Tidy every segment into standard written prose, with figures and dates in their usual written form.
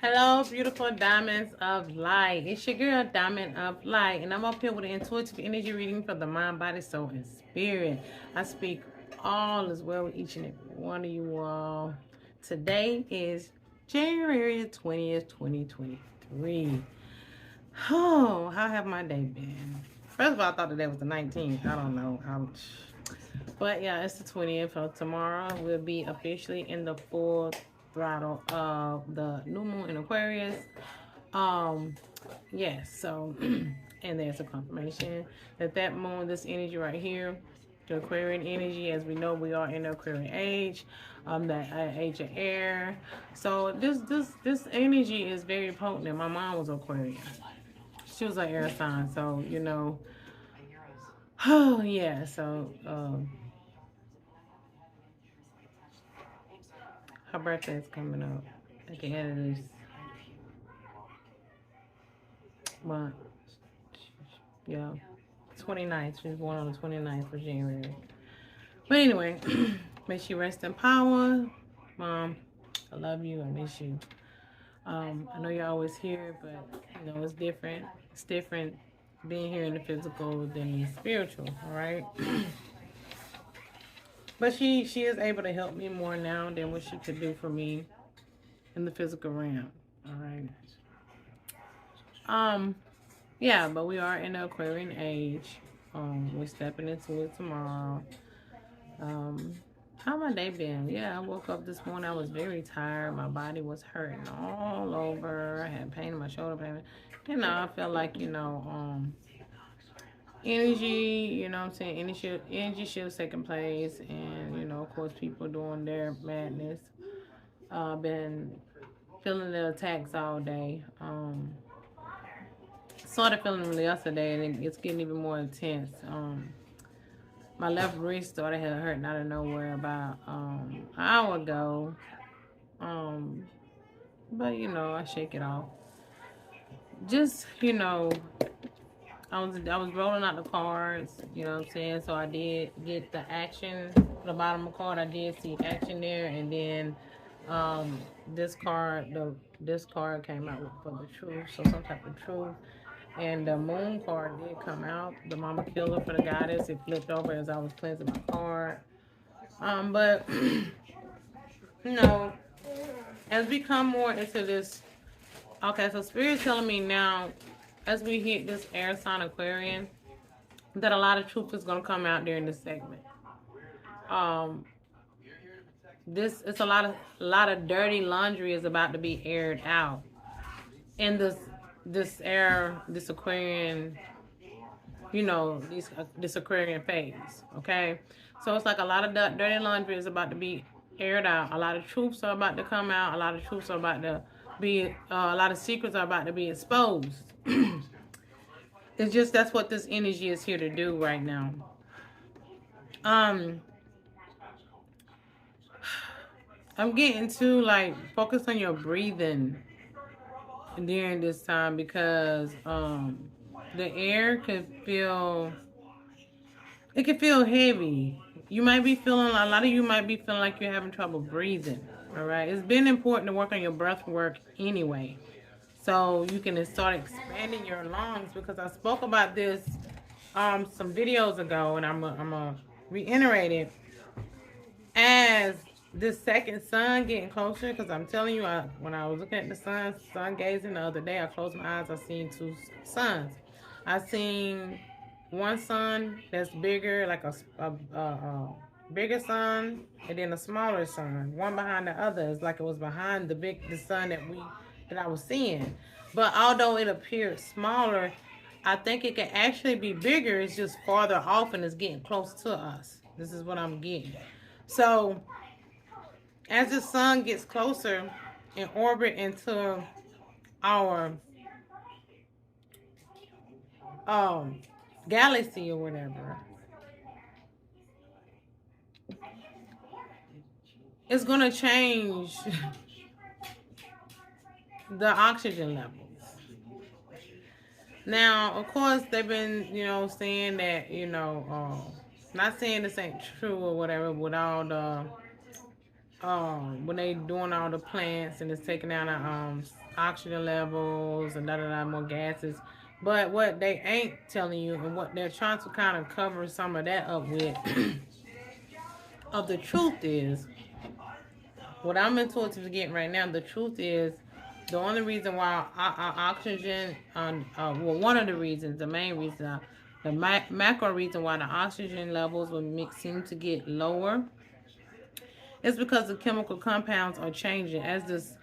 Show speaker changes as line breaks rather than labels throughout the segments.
Hello, beautiful diamonds of light. It's your girl, Diamond of Light, and I'm up here with an intuitive energy reading for the mind, body, soul, and spirit. I speak all as well with each and every one of you all. Today is January 20th, 2023. Oh, how have my day been? First of all, I thought today was the 19th. I don't know. But yeah, it's the 20th. So tomorrow we'll be officially in the full throttle of the new moon in Aquarius. Um, yes, so and there's a confirmation that moon, this energy right here, the Aquarian energy, as we know, we are in the Aquarian age, that age of air. So this energy is very potent. And my mom was Aquarian. She was an air sign, so oh yeah, so her birthday is coming up at the end of this month. Yeah, 29th. She was born on the 29th of January. But anyway, may she rest in power. Mom, I love you. I miss you. I know you're always here, but it's different. It's different being here in the physical than the spiritual. All right. But she is able to help me more now than what she could do for me in the physical realm. All right. Yeah, but we are in the Aquarian age. We're stepping into it tomorrow. Um, how my day been? Yeah, I woke up this morning. I was very tired. My body was hurting all over. I had pain in my shoulder, pain. I felt like energy. What I'm saying, energy shifts taking place, and of course, people doing their madness. Been feeling the attacks all day. Started feeling them yesterday, and it's getting even more intense. My left wrist started hurting out of nowhere about an hour ago. Um, but I shake it off. Just I was rolling out the cards. You know what I'm saying. So I did get the action. The bottom of the card, I did see action there, and then um, this card came out for the truth. So some type of truth. And the moon card did come out. The mama killer for the goddess. It flipped over as I was cleansing my card. But you know, as we come more into this, okay, so Spirit's telling me now, as we hit this air sign Aquarian, that a lot of truth is gonna come out during this segment. Um, this it's a lot of dirty laundry is about to be aired out in this Aquarian, this Aquarian phase. Okay, so it's like a lot of dirty laundry is about to be aired out. A lot of truths are about to come out. A lot of truths are about to be. A lot of secrets are about to be exposed. It's just that's what this energy is here to do right now. Um, I'm getting to like focus on your breathing during this time because the air could feel it can feel heavy. You might be feeling a lot of you might be feeling like you're having trouble breathing. All right, it's been important to work on your breath work anyway, so you can start expanding your lungs because I spoke about this some videos ago, and I'm a reiterate it as this second sun getting closer, because I'm telling you, when I was looking at the sun gazing the other day, I closed my eyes, I seen two suns. I seen one sun that's bigger, like a bigger sun, and then a smaller sun, one behind the other. It's like it was behind the sun that I was seeing. But although it appeared smaller, I think it can actually be bigger. It's just farther off and it's getting close to us. This is what I'm getting. So as the sun gets closer in orbit into our um galaxy or whatever, it's gonna change the oxygen levels. Now, of course, they've been, saying that, not saying this ain't true or whatever, with all the when they doing all the plants and it's taking down the oxygen levels and more gases. But what they ain't telling you and what they're trying to kind of cover some of that up with of the truth is what I'm intuitively getting right now. The truth is the only reason why our oxygen, well, one of the reasons, the main reason, the macro reason why the oxygen levels will seem to get lower is because the chemical compounds are changing. As this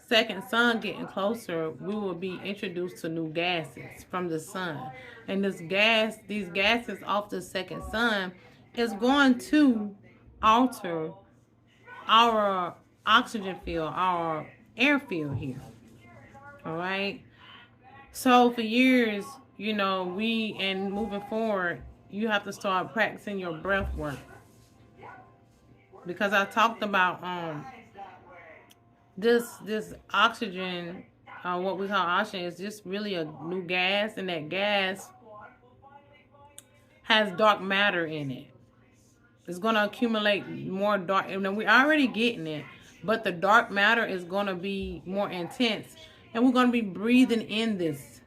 second sun getting closer, we will be introduced to new gases from the sun. And these gases off the second sun is going to alter our oxygen field, our air field here. All right. So for years, and moving forward, you have to start practicing your breath work. Because I talked about this oxygen, what we call oxygen, is just really a new gas, and that gas has dark matter in it. It's going to accumulate more dark, and we're already getting it, but the dark matter is going to be more intense, and we're going to be breathing in this.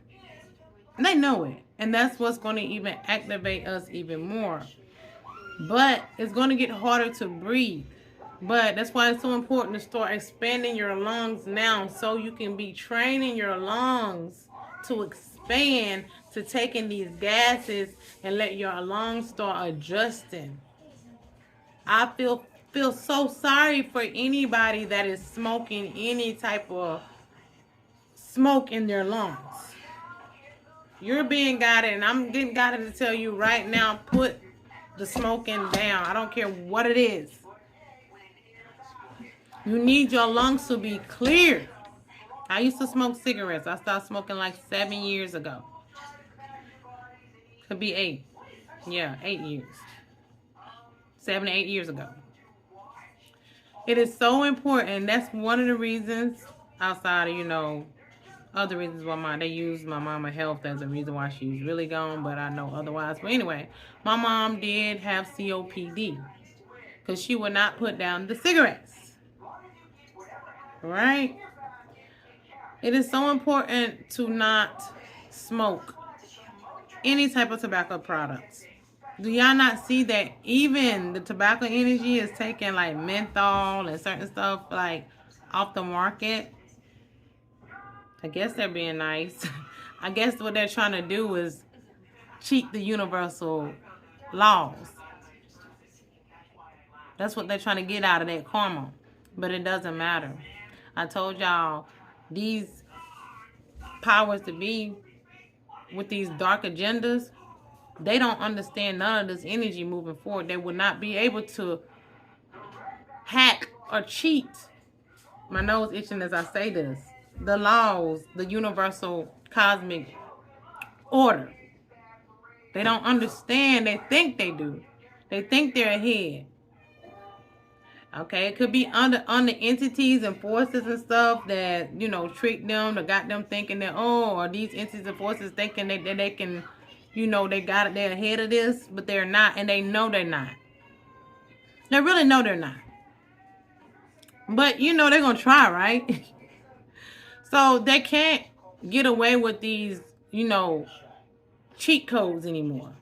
And they know it, and that's what's going to even activate us even more. But it's going to get harder to breathe. But that's why it's so important to start expanding your lungs now, so you can be training your lungs to expand, to take in these gases and let your lungs start adjusting. I feel so sorry for anybody that is smoking any type of smoke in their lungs. You're being guided, and I'm getting guided to tell you right now, put the smoking down. I don't care what it is. You need your lungs to be clear. I used to smoke cigarettes. I started smoking like 7 years ago. Could be 8. Yeah, 8 years. 7 to 8 years ago. It is so important. That's one of the reasons, outside of, other reasons why they use my mama health as a reason why she's really gone, but I know otherwise. But anyway, my mom did have COPD because she would not put down the cigarettes. Right? It is so important to not smoke any type of tobacco products. Do y'all not see that even the tobacco energy is taking like menthol and certain stuff like off the market? I guess they're being nice. I guess what they're trying to do is cheat the universal laws. That's what they're trying to get out of that karma. But it doesn't matter. I told y'all, these powers to be with these dark agendas, they don't understand none of this energy moving forward. They will not be able to hack or cheat. My nose itching as I say this. The laws, the universal cosmic order. They don't understand. They think they do. They think they're ahead. Okay, it could be under entities and forces and stuff that, trick them or got them thinking that, or these entities and forces thinking that they can, they're ahead of this, but they're not, and they know they're not. They really know they're not. But, they're going to try, right? So they can't get away with these, cheat codes anymore.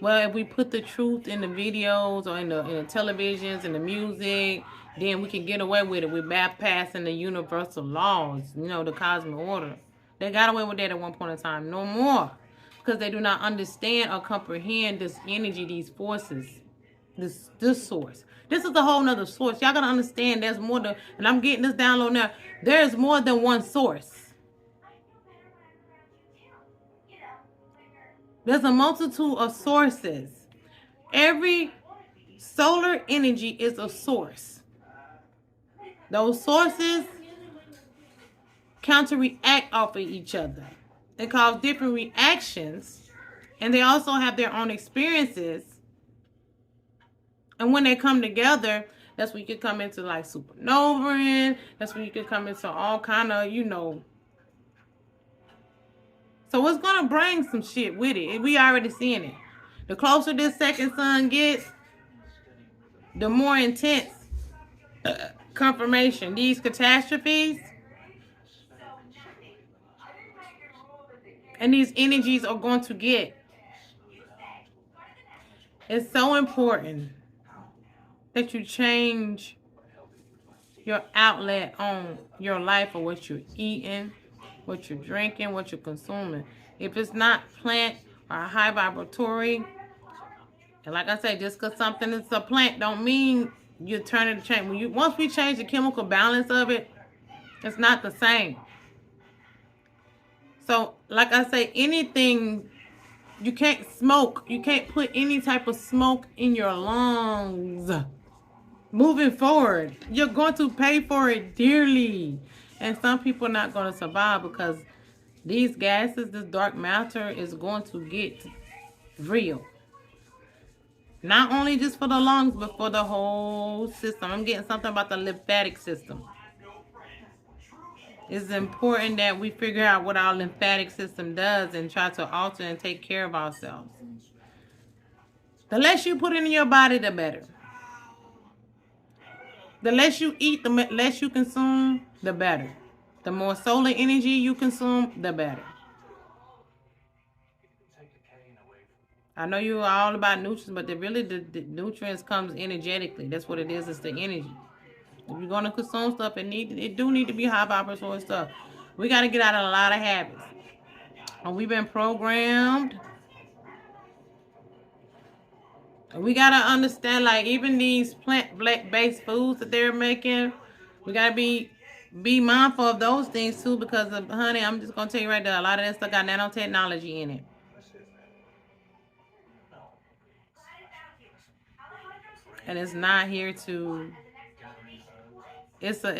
Well, if we put the truth in the videos or in the televisions and the music, then we can get away with it. We're bypassing the universal laws, the cosmic order. They got away with that at one point in time. No more. Because they do not understand or comprehend this energy, these forces, this source. This is a whole nother source. Y'all got to understand there's more to, and I'm getting this download now. There's more than one source. There's a multitude of sources. Every solar energy is a source. Those sources counter-react off of each other. They cause different reactions, and they also have their own experiences. And when they come together, that's when you could come into like supernova. That's when you could come into all kind of, So it's going to bring some shit with it. We already seeing it. The closer this second sun gets, the more intense confirmation. These catastrophes and these energies are going to get. It's so important that you change your outlet on your life or what you're eating, what you're drinking, what you're consuming. If it's not plant or high vibratory, and like I say, just because something is a plant don't mean you're turning to change. Once we change the chemical balance of it, it's not the same. So, like I say, anything, you can't smoke. You can't put any type of smoke in your lungs. Moving forward, you're going to pay for it dearly. And some people are not going to survive because these gases, this dark matter is going to get real. Not only just for the lungs, but for the whole system. I'm getting something about the lymphatic system. It's important that we figure out what our lymphatic system does and try to alter and take care of ourselves. The less you put in your body, the better. The less you eat, the less you consume, the better. The more solar energy you consume, the better. I know you're all about nutrients, but the nutrients comes energetically. That's what it is. It's the energy. If you're going to consume stuff, it do need to be high vibratory stuff. We got to get out of a lot of habits. And we've been programmed. And we got to understand, like, even these plant-based foods that they're making, we got to be mindful of those things, too, because, honey, I'm just going to tell you right there, a lot of that stuff got nanotechnology in it. And it's not here to... It's a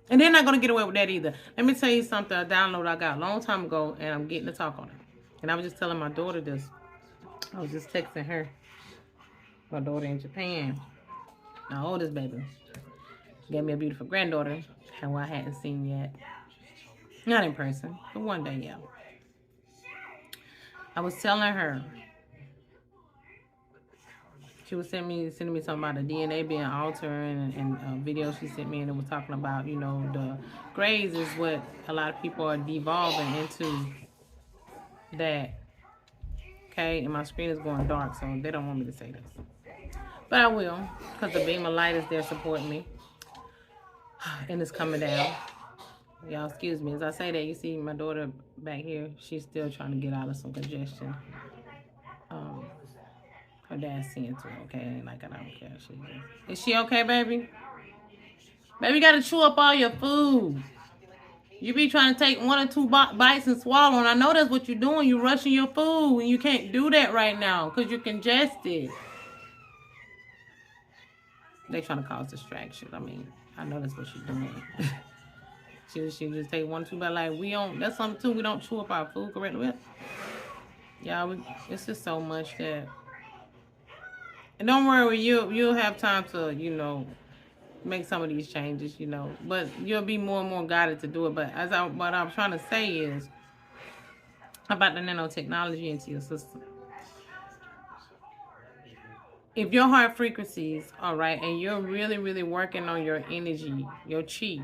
and they're not gonna get away with that either. Let me tell you something, a download I got a long time ago, and I'm getting to talk on it. And I was just telling my daughter this. I was just texting her, my daughter in Japan, my oldest baby. Gave me a beautiful granddaughter, who I hadn't seen yet. Not in person, but one day, yeah. I was telling her. She was sending me something about the DNA being altered, and a video she sent me, and it was talking about, you know, the grays is what a lot of people are devolving into that. Okay, and my screen is going dark, so they don't want me to say this. But I will, because the beam of light is there supporting me. And it's coming down. Y'all, excuse me. As I say that, you see my daughter back here, she's still trying to get out of some congestion. Her dad's seeing to her, okay? Like, I don't care. Is she okay, baby? Baby, you gotta chew up all your food. You be trying to take 1 or 2 bites and swallow, and I know that's what you're doing. You're rushing your food, and you can't do that right now because you're congested. They trying to cause distraction. I mean, I know that's what she's doing. she just take 1 or 2 bites. Like, we don't, that's something too. We don't chew up our food correctly. Yeah, it's just so much that... And don't worry, you'll have time to, you know, make some of these changes, you know. But you'll be more and more guided to do it. But what I'm trying to say is about the nanotechnology into your system. If your heart frequencies are right and you're really, really working on your energy, your chi,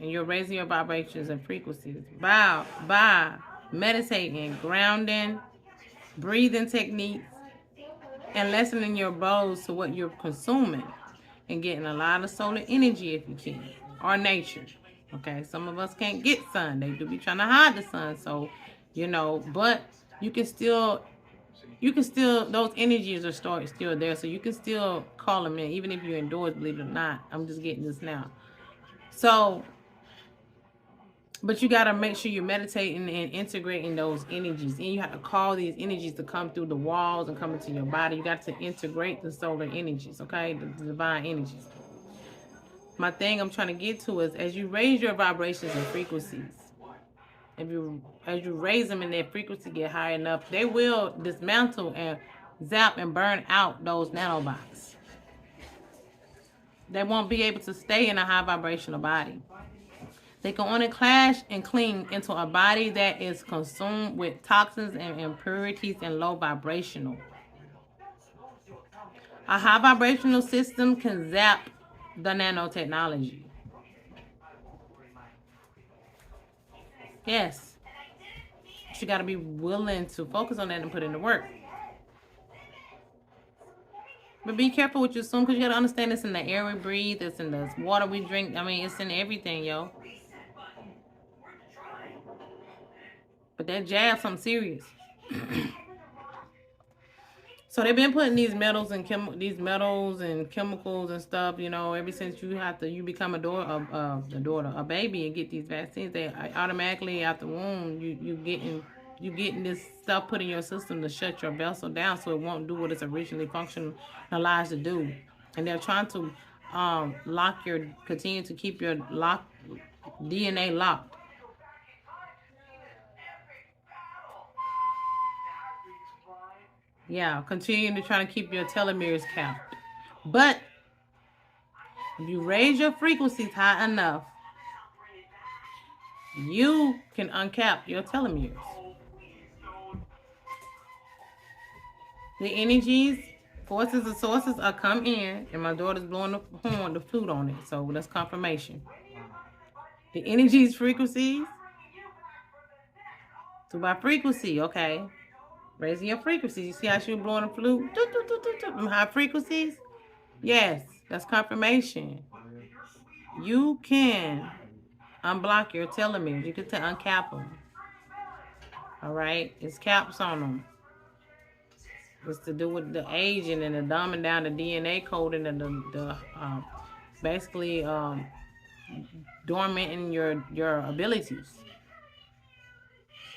and you're raising your vibrations and frequencies by meditating, grounding, breathing techniques, and lessening your bowls to what you're consuming and getting a lot of solar energy if you can, or nature. Okay, some of us can't get sun. They do be trying to hide the sun, so, you know, but you can still, those energies are still there, so you can still call them in, even if you're indoors, believe it or not. I'm just getting this now. So, but you got to make sure you're meditating and integrating those energies. And you have to call these energies to come through the walls and come into your body. You got to integrate the solar energies, okay? The divine energies. My thing I'm trying to get to is as you raise your vibrations and frequencies, as you raise them and their frequency get high enough, they will dismantle and zap and burn out those nanobots. They won't be able to stay in a high vibrational body. They can only clash and cling into a body that is consumed with toxins and impurities and low vibrational. A high vibrational system can zap the nanotechnology. Yes. But you got to be willing to focus on that and put in the work. But be careful what you assume, because you got to understand it's in the air we breathe, it's in the water we drink. I mean, it's in everything, yo. But that jab, something serious. So they've been putting these metals and chemicals and stuff. You know, ever since you become a baby, and get these vaccines, they automatically out the womb you getting this stuff put in your system to shut your vessel down, so it won't do what it's originally functionalized to do. And they're trying to continue to keep your DNA locked. Yeah, continue to try to keep your telomeres capped. But if you raise your frequencies high enough, you can uncap your telomeres. The energies, forces, and sources are come in, and my daughter's blowing the flute on it, so that's confirmation. The energies, frequencies, so by frequency, okay, raising your frequencies. You see how she was blowing the flute? High frequencies? Yes, that's confirmation. You can unblock your telomeres. You can uncap them. All right? It's caps on them. It's to do with the aging and the dumbing down the DNA coding and the basically dormanting your abilities.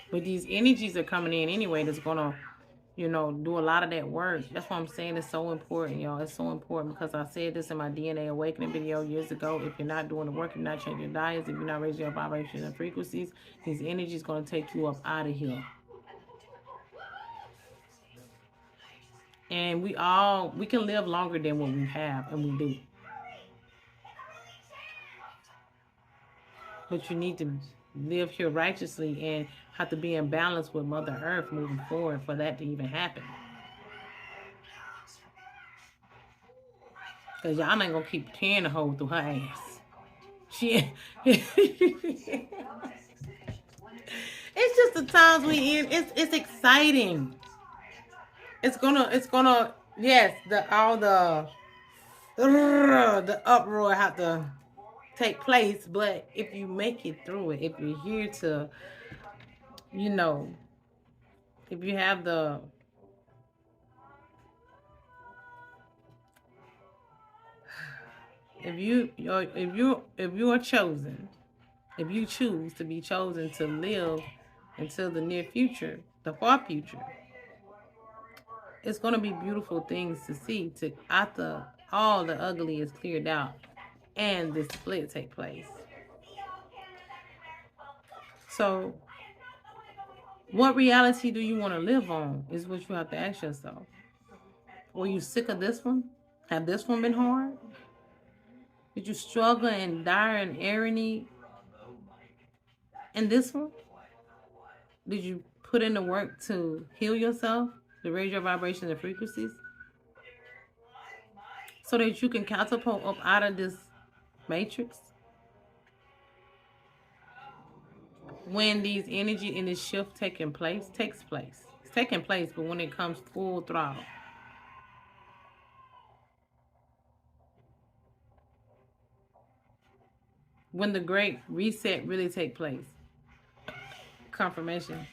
But these energies are coming in anyway. That's gonna, do a lot of that work. That's why I'm saying it's so important, y'all. It's so important because I said this in my DNA Awakening video years ago. If you're not doing the work, if you're not changing your diets, if you're not raising your vibrations and frequencies, these energies gonna take you up out of here. And we can live longer than what we have, and we do. But you need to live here righteously and have to be in balance with Mother Earth moving forward for that to even happen. Because y'all ain't going to keep tearing a hole through her ass. It's just the times we in. It's exciting. It's gonna yes, the uproar have to take place, but if you make it through it, if you're here to, if you have if you are chosen, if you choose to be chosen to live until the near future, the far future, it's going to be beautiful things to see after all the ugly is cleared out and the split take place. So what reality do you want to live on is what you have to ask yourself. Were you sick of this one? Have this one been hard? Did you struggle and dire and irony in this one? Did you put in the work to heal yourself, to raise your vibrations and frequencies, so that you can catapult up out of this matrix? When these energy and this shift takes place, it's taking place, but when it comes full throttle. When the great reset really takes place, confirmation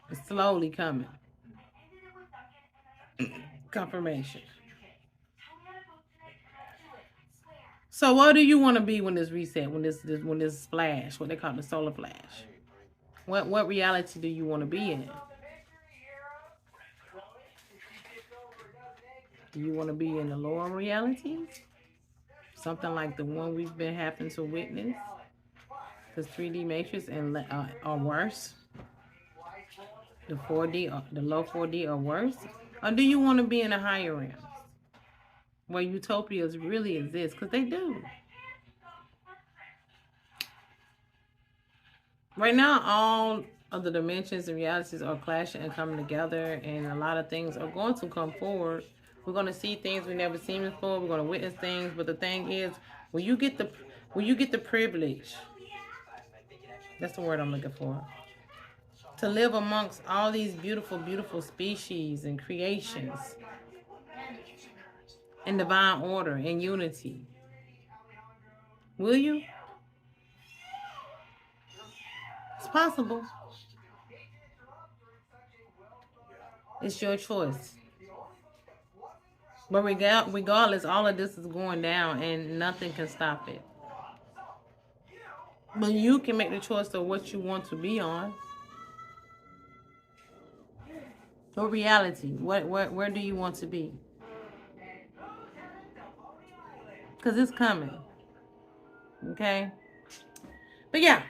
is slowly coming. Confirmation. So what do you want to be when this reset, when this flash, what they call the solar flash? What reality do you want to be in? Do you want to be in the lower realities? Something like the one we've been having to witness, the 3D matrix, and or worse, the 4D, the low 4D or worse? Or do you want to be in the higher realms where utopias really exist? Because they do. Right now, all of the dimensions and realities are clashing and coming together, and a lot of things are going to come forward. We're going to see things we've never seen before. We're going to witness things. But the thing is, Will you get the privilege? That's the word I'm looking for. To live amongst all these beautiful, beautiful species and creations in divine order and unity. Will you? It's possible. It's your choice. But regardless, all of this is going down and nothing can stop it. But you can make the choice of what you want to be on. Your reality. Where do you want to be? Because it's coming. Okay? But yeah.